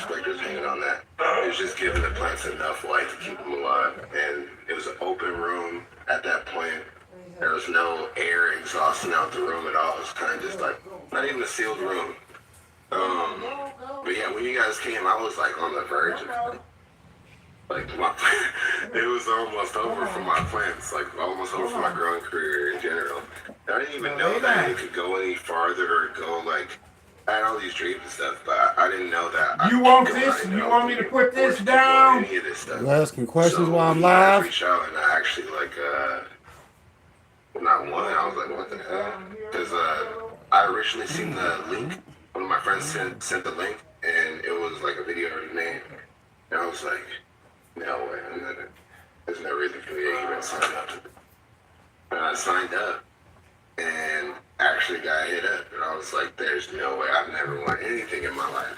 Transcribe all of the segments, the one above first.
perspectives hanging on that. It was just giving the plants enough light to keep them alive. And it was an open room at that point. There was no air exhausting out the room at all. It was kind of just like, not even a sealed room. But yeah, when you guys came, I was like on the verge of like it was almost over for my plants, like almost over for my growing career in general. I didn't even know that it could go any farther or go like, I had all these dreams and stuff, but I didn't know that. You want this? You want me to put this down? Any of this stuff. You asking questions So while I'm when you guys live? reached out and I actually like, not one, I was like, what the hell? Because I originally seen the link. One of my friends sent the link, and it was like a video already made. And I was like, no way, there's no reason for me to even sign up. And I signed up and actually got hit up. And I was like, there's no way, I've never won anything in my life.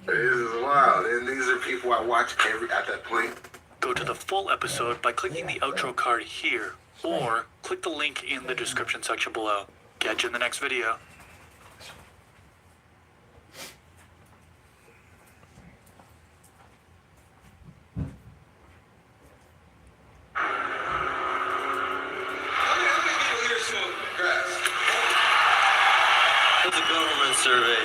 This is wild. And these are people I watch at that point. Go to the full episode by clicking the outro card here, or click the link in the description section below. Catch you in the next video. It's a government survey.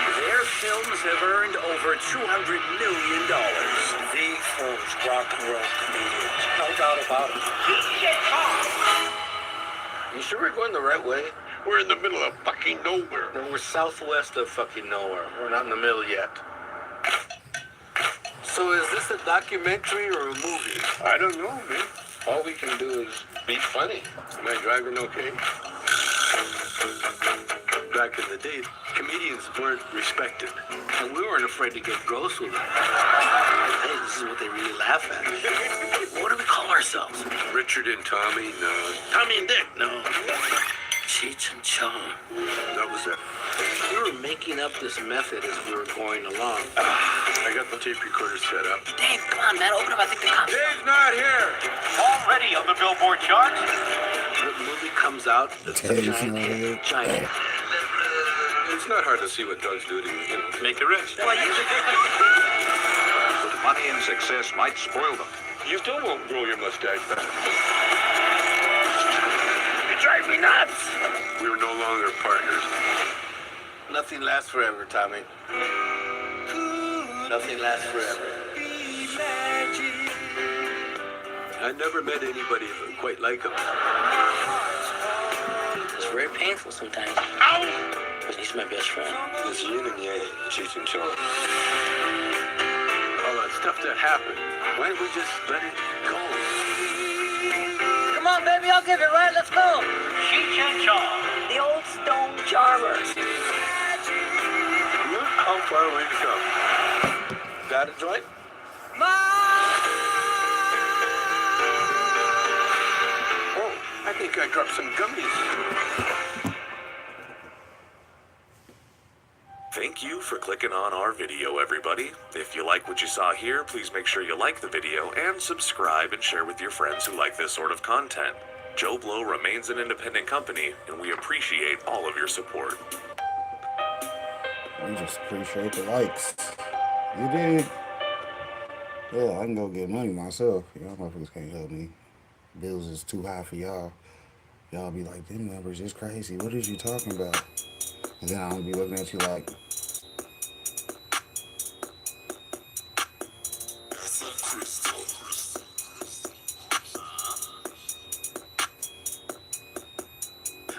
Their films have earned over $200 million. The first rock and roll comedians. No doubt about it. You sure we're going the right way? We're in the middle of fucking nowhere. No, we're southwest of fucking nowhere. We're not in the middle yet. So is this a documentary or a movie? I don't know, man. All we can do is be funny. Am I driving okay? Back in the day, comedians weren't respected. And we weren't afraid to get gross with them. Hey, this is what they really laugh at. What do we call ourselves? Richard and Tommy? No. Tommy and Dick? No. Cheech and Chong. That was it. We were making up this method as we were going along. I got the tape recorder set up. Dave, come on, man, open up. I think the cops. Dave's not here! Already on the Billboard charts? The movie comes out, it's a giant hit. Giant. It's not hard to see what drugs do to you, Make it rich. Well, you But money and success might spoil them. You still won't grow your mustache back. You drive me nuts. We're no longer partners. Nothing lasts forever, Tommy. Nothing lasts forever. I never met anybody quite like him. It's very painful sometimes. But he's my best friend. It's yin and yang, Cheech and Chong. All that stuff that happened, why don't we just let it go? Come on, baby, I'll give it, right? Let's go. Cheech and Chong. The old stone charmers. Look how far we've come. Got a joint? Oh, I think I dropped some gummies. Thank you for clicking on our video, everybody. If you like what you saw here, please make sure you like the video and subscribe and share with your friends who like this sort of content. Joe Blow remains an independent company, and we appreciate all of your support. We just appreciate the likes. You did. Yeah, I can go get money myself. Y'all motherfuckers can't help me. Bills is too high for y'all. Y'all be like, them numbers is crazy. What is you talking about? And then I'm gonna be looking at you like,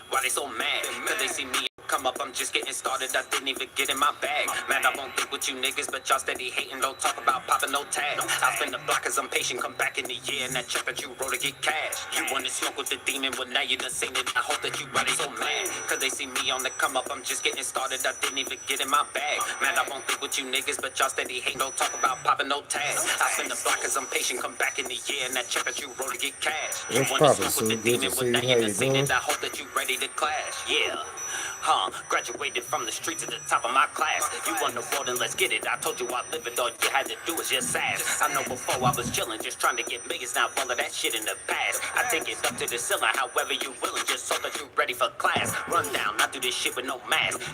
Why they so mad? Cause they see me come up, I'm just getting started. I didn't even get in my bag. Man, I won't think with you niggas, but y'all steady hating. Don't talk about popping no tags. I spend the block cause I'm patient. Come back in the year and that check that you wrote to get cash. You wanna smoke with the demon, well now you done seen it. I hope that you ready so mad. Cause they see me on the come up, I'm just getting started. I didn't even get in my bag. Man, I won't think with you niggas, but y'all steady hating. Don't talk about popping no tags. I spend the block cause I'm patient. Come back in the year and that check that you wrote to get cash. You what's wanna poppin', smoke with Sue? the Good demon, to well see now you. you How done you seen doing? it. I hope that you ready to clash. Yeah. Graduated from the street to the top of my class. You want the world and let's get it. I told you I live it, all you had to do is just ask. I know before I was chilling, just trying to get millions. Now all of that shit in the past. I take it up to the ceiling, however you willing, just so that you ready for class. Run down, I do this shit with no mask.